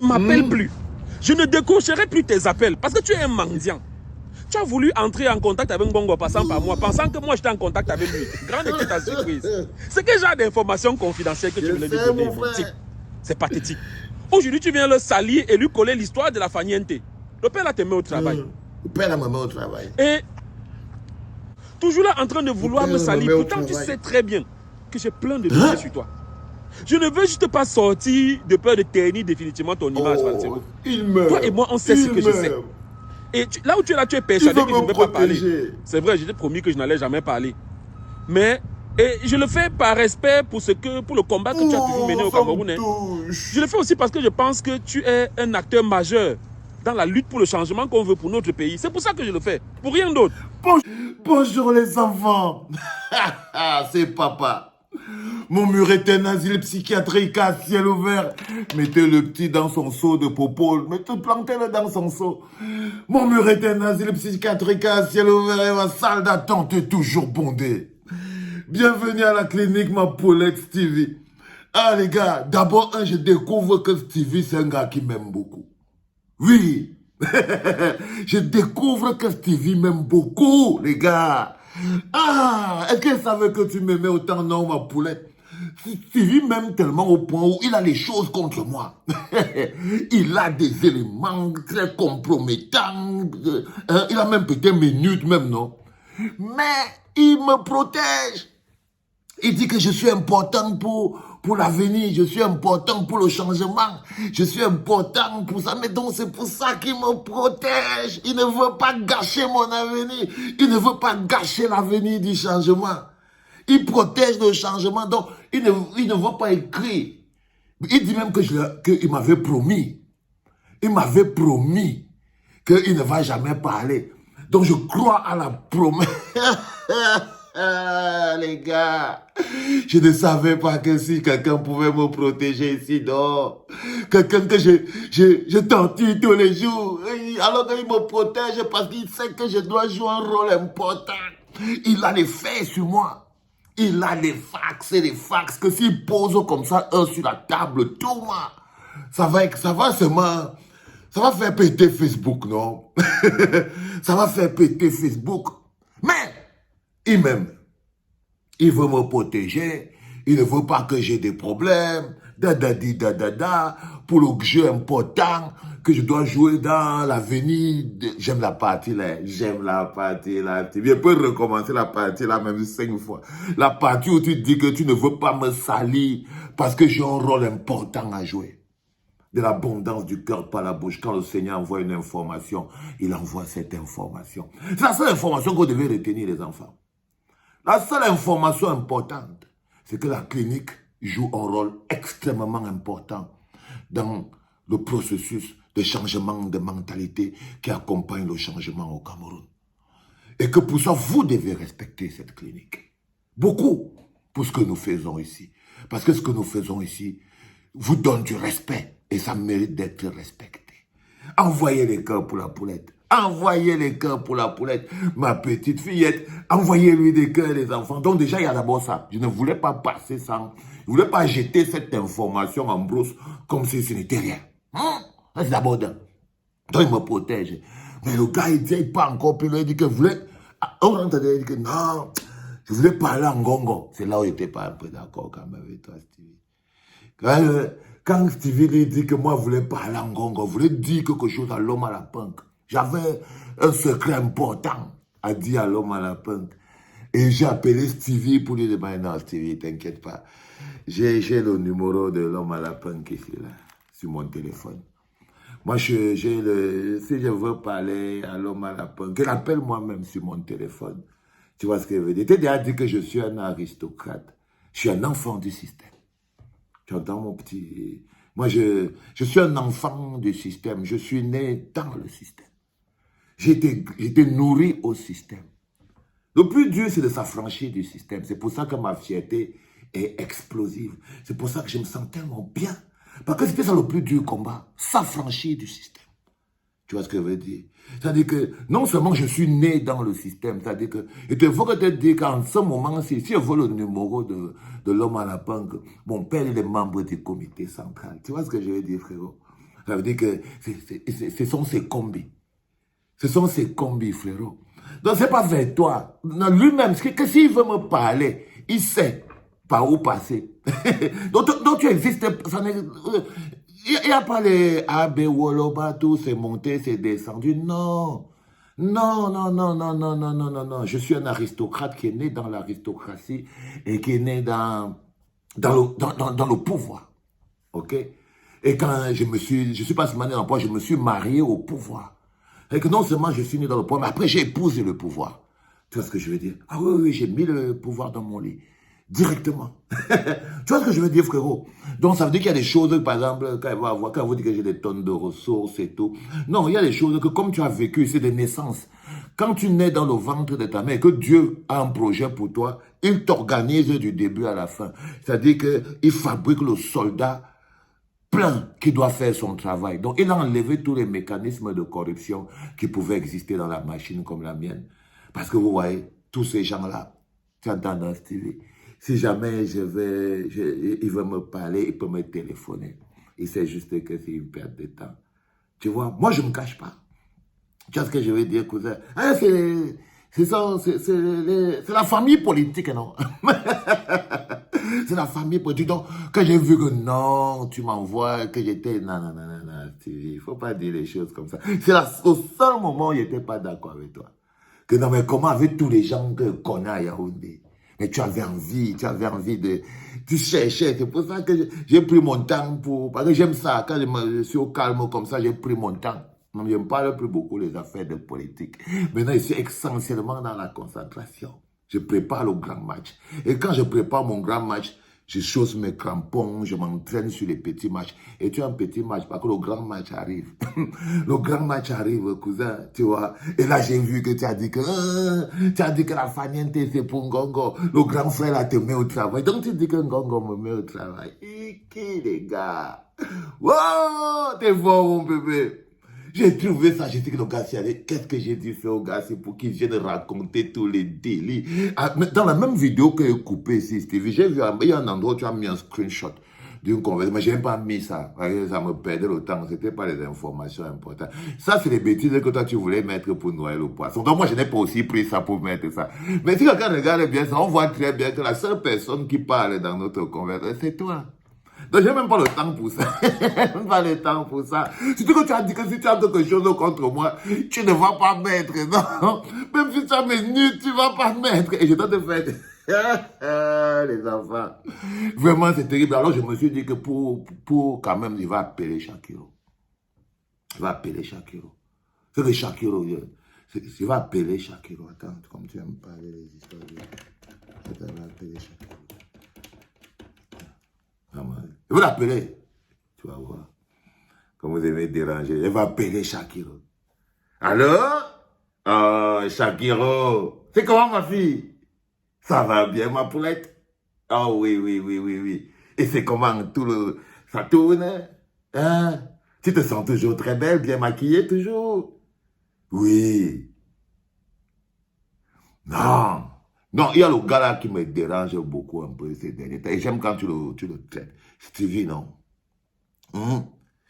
Ne m'appelle plus. Je ne décrocherai plus tes appels parce que tu es un mendiant. Tu as voulu entrer en contact avec Ngongo passant par moi, pensant que moi j'étais en contact avec lui. Grande était ta surprise. C'est quel genre d'informations confidentielles que tu voulais lui donner? C'est pathétique. Aujourd'hui, tu viens le salir et lui coller l'histoire de la Faniente. Le père là te met au travail. Le père là me met au travail. Et toujours là en train de vouloir me salir. Pourtant, tu sais très bien que j'ai plein de dossiers sur toi. Je ne veux juste pas sortir de peur de ternir définitivement ton image, Francero. Toi et moi, on sait ce que je sais. Et là où tu es là, tu es persuadé que je ne vais pas parler. C'est vrai, je t'ai promis que je n'allais jamais parler. Mais je le fais par respect pour le combat que tu as toujours mené au Cameroun. Je le fais aussi parce que je pense que tu es un acteur majeur dans la lutte pour le changement qu'on veut pour notre pays. C'est pour ça que je le fais, pour rien d'autre. Bonjour les enfants. C'est papa. Mon mur est un asile psychiatrique à ciel ouvert. Mettez le petit dans son seau de popo. Plantez-le dans son seau. Mon mur est un asile psychiatrique à ciel ouvert et ma salle d'attente est toujours bondée. Bienvenue à la clinique, ma poulette Stevie. Ah les gars, d'abord, je découvre que Stevie, c'est un gars qui m'aime beaucoup. Oui. Je découvre que Stevie m'aime beaucoup, les gars. Ah, est-ce qu'elle savait que tu m'aimais autant, non, ma poulette? Stevie m'aime tellement au point où il a les choses contre moi. Il a des éléments très compromettants. Il a même peut-être mes nudes, même, non? Mais il me protège. Il dit que je suis important pour l'avenir, je suis important pour le changement, je suis important pour ça. Mais donc c'est pour ça qu'il me protège. Il ne veut pas gâcher mon avenir. Il ne veut pas gâcher l'avenir du changement. Il protège le changement, donc il ne veut pas écrire. Il dit même qu'il m'avait promis. Il m'avait promis qu'il ne va jamais parler. Donc je crois à la promesse. Les gars, je ne savais pas que si quelqu'un pouvait me protéger ici, non. Quelqu'un que je torture tous les jours, alors qu'il me protège parce qu'il sait que je dois jouer un rôle important. Il a les faits sur moi. Il a les fax et les fax que s'il pose comme ça un sur la table, tout ça va faire péter Facebook, non? Ça va faire péter Facebook. Mais il m'aime. Il veut me protéger. Il ne veut pas que j'ai des problèmes. Pour le jeu important que je dois jouer dans l'avenir. J'aime la partie là. J'aime la partie là. Je peux recommencer la partie là même 5 fois. La partie où tu dis que tu ne veux pas me salir parce que j'ai un rôle important à jouer. De l'abondance du cœur par la bouche. Quand le Seigneur envoie une information, il envoie cette information. C'est la seule information que vous devez retenir, les enfants. La seule information importante, c'est que la clinique joue un rôle extrêmement important dans le processus de changement de mentalité qui accompagne le changement au Cameroun. Et que pour ça, vous devez respecter cette clinique. Beaucoup pour ce que nous faisons ici. Parce que ce que nous faisons ici vous donne du respect. Et ça mérite d'être respecté. Envoyez les cœurs pour la poulette. Envoyez les cœurs pour la poulette. Ma petite fillette, envoyez-lui des cœurs, les enfants. Donc déjà, il y a d'abord ça. Je ne voulais pas passer ça. Je ne voulais pas jeter cette information en brousse comme si ce n'était rien. C'est d'abord d'un. Donc il me protège. Mais le gars, il dit, il pas encore plus loin. Il dit que voulait... On entendait, il dit que non, je voulais parler en gongo. C'est là où il n'était pas un peu d'accord quand même avec toi, Stevie. Quand Stevie lui dit que moi, je voulais parler en gongo, je voulais dire quelque chose à l'homme à la punk. J'avais un secret important à dire à l'homme à la punk. Et j'ai appelé Stevie pour lui demander, non, Stevie, t'inquiète pas. J'ai le numéro de l'homme à la punk ici, là, sur mon téléphone. Moi, si je veux parler à l'homme à la punk, il appelle moi-même sur mon téléphone. Tu vois ce que je veux dire? Tu as déjà dit que je suis un aristocrate. Je suis un enfant du système. Tu entends mon petit... Moi, je suis un enfant du système. Je suis né dans le système. J'ai été nourri au système. Le plus dur, c'est de s'affranchir du système. C'est pour ça que ma fierté est explosive. C'est pour ça que je me sens tellement bien. Parce que c'était ça le plus dur combat. S'affranchir du système. Tu vois ce que je veux dire? C'est-à-dire que non seulement je suis né dans le système, c'est-à-dire que il te faut que te dire qu'en ce moment-ci, si je veux le numéro de l'homme à la punk, mon père il est membre du comité central. Tu vois ce que je veux dire, frérot? Ça veut dire que ce sont ses combis. Ce sont ses combis, frérot. Donc, c'est pas vers toi. Non, lui-même, que s'il veut me parler, il sait par où passer. donc, tu existes. Il n'y a pas les AB, Woloba, tout, c'est monté, c'est descendu. Non. Non, non, non, non, non, non, non, non, non. Je suis un aristocrate qui est né dans l'aristocratie et qui est né dans le pouvoir. OK? Et quand je suis pas seulement né dans le pouvoir, je me suis marié au pouvoir. Et que non seulement je suis né dans le pouvoir, mais après j'ai épousé le pouvoir. Tu vois ce que je veux dire? Ah oui, oui, j'ai mis le pouvoir dans mon lit. Directement. Tu vois ce que je veux dire, frérot? Donc ça veut dire qu'il y a des choses, par exemple, quand vous dites que j'ai des tonnes de ressources et tout. Non, il y a des choses que comme tu as vécu, c'est des naissances. Quand tu nais dans le ventre de ta mère et que Dieu a un projet pour toi, il t'organise du début à la fin. C'est-à-dire qu'il fabrique le soldat plein qui doit faire son travail. Donc, il a enlevé tous les mécanismes de corruption qui pouvaient exister dans la machine comme la mienne. Parce que vous voyez, tous ces gens-là, tu entends dans ce TV, si jamais il veut me parler, il peut me téléphoner. Il sait juste que c'est une perte de temps. Tu vois, moi, je ne me cache pas. Tu vois ce que je veux dire, cousin? Ah, c'est la famille politique, non? C'est la famille politique. Donc, quand j'ai vu que non, tu m'envoies, que j'étais... Non, non, non, non, non, il ne faut pas dire les choses comme ça. C'est au seul moment où je n'étais pas d'accord avec toi. Que non, mais comment avec tous les gens qu'on a à Yaoundé? Mais tu avais envie de... Tu cherchais, c'est pour ça que j'ai pris mon temps pour... Parce que j'aime ça, quand je suis au calme comme ça, j'ai pris mon temps. Je ne parle plus beaucoup les affaires de politique. Maintenant, je suis essentiellement dans la concentration. Je prépare le grand match. Et quand je prépare mon grand match, je chausse mes crampons, je m'entraîne sur les petits matchs. Et tu as un petit match, parce que le grand match arrive. Le grand match arrive, cousin, tu vois. Et là, j'ai vu que tu as dit que la Faniente, c'est pour Ngongo. Le grand frère, là, te met au travail. Donc, tu dis que Ngongo me met au travail. Qui, les gars? Wow, t'es fort, mon bébé. J'ai trouvé ça, j'ai dit que le gars, qu'est-ce que j'ai dû faire au gars, c'est pour qu'il vienne raconter tous les délits. Dans la même vidéo que j'ai coupée ici, Stevie, j'ai vu, il y a un endroit où tu as mis un screenshot d'une conversation, mais je n'ai pas mis ça, ça me perdait le temps, c'était pas les informations importantes. Ça, c'est les bêtises que toi, tu voulais mettre pour noyer le poisson. Donc, moi, je n'ai pas aussi pris ça pour mettre ça. Mais si quelqu'un regarde bien ça, on voit très bien que la seule personne qui parle dans notre conversation, c'est toi. Donc, j'ai même pas le temps pour ça. Même pas le temps pour ça. Surtout que tu as dit que si tu as quelque chose contre moi, tu ne vas pas mettre, non. Même si tu as mes nudes, tu ne vas pas mettre. Et je dois te faire... les enfants. Vraiment, c'est terrible. Alors, je me suis dit que pour quand même, il va appeler Shakiro. Il va appeler Shakiro. C'est que Shakiro, il va appeler Shakiro. Attends, comme tu aimes parler les histoires de... Attends, il va appeler Shakiro. Il va l'appeler. Tu vas voir. Comme vous aimez déranger. Il va appeler Shakiro. Allô? Oh, Shakiro. C'est comment ma fille? Ça va bien, ma poulette? Oh oui, oui, oui, oui, oui. Et c'est comment ça tourne? Hein? Tu te sens toujours très belle, bien maquillée, toujours? Oui. Non. Non, il y a le gars là qui me dérange beaucoup un peu ces derniers temps. Et j'aime quand tu le traites. Stevie, non.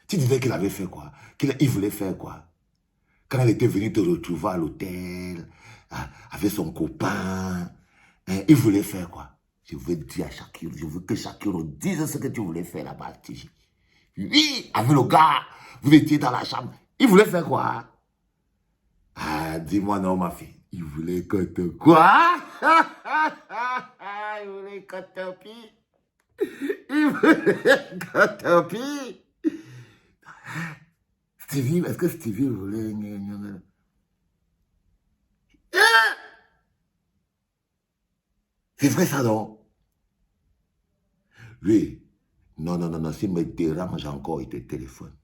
Tu disais qu'il avait fait quoi? Il voulait faire quoi? Quand elle était venue te retrouver à l'hôtel, avec son copain, il voulait faire quoi? Je veux dire à Shakiro, je veux que Shakiro dise ce que tu voulais faire là-bas, Tiji. Oui, avec le gars, vous étiez dans la chambre. Il voulait faire quoi? Ah, dis-moi non, ma fille. Il voulait que te quoi? Il voulait que te pille. Il voulait que te pille. Stevie, est-ce que Stevie voulait... C'est vrai ça, non? Oui. Non, non, non, non, s'il me dérange encore, il te téléphone.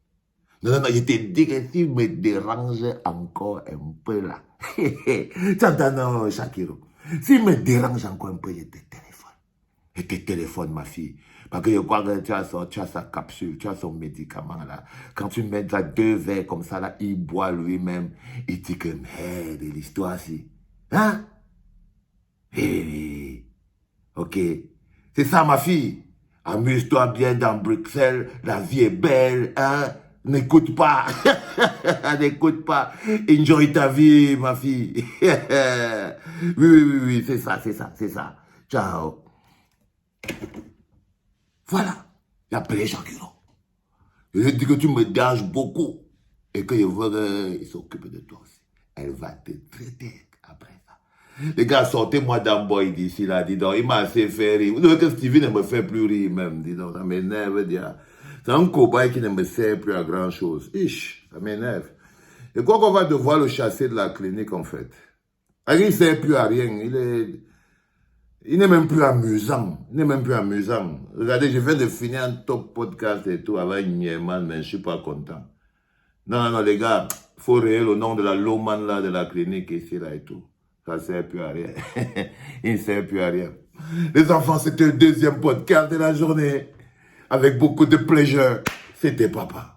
Non, non, non, je te dis que s'il me dérange encore un peu là. Tu entends, non, Shakiro? S'il me dérange encore un peu, je te téléphone. Je te téléphone, ma fille. Parce que je crois que tu as sa capsule, tu as son médicament là. Quand tu mets ça 2 verres comme ça là, il boit lui-même. Il dit que merde, l'histoire si. Hein? Oui. Ok. C'est ça, ma fille. Amuse-toi bien dans Bruxelles, la vie est belle, hein? N'écoute pas. N'écoute pas. Enjoy ta vie, ma fille. Oui, c'est ça. Ciao. Voilà. Il y a plein de gens qui l'ont. Je dis que tu me déranges beaucoup. Et que je veux qu'ils s'occupent de toi aussi. Elle va te traiter après ça. Les gars, sortez-moi d'un boy d'ici là, dis donc. Il m'a assez fait rire. Vous savez que Stevie ne me fait plus rire même, dis donc. Ça m'énerve, dire. C'est un cobaye qui ne me sert plus à grand chose. Ça m'énerve. Et quoi qu'on va devoir le chasser de la clinique, en fait. Il ne sert plus à rien. Il n'est même plus amusant. Regardez, je viens de finir un top podcast et tout avec Nieman, mais je ne suis pas content. Non, les gars, il faut rayer le nom de la Loman là, de la clinique ici, là et tout. Ça ne sert plus à rien. Il ne sert plus à rien. Les enfants, c'était le deuxième podcast de la journée. Avec beaucoup de plaisir. C'était papa.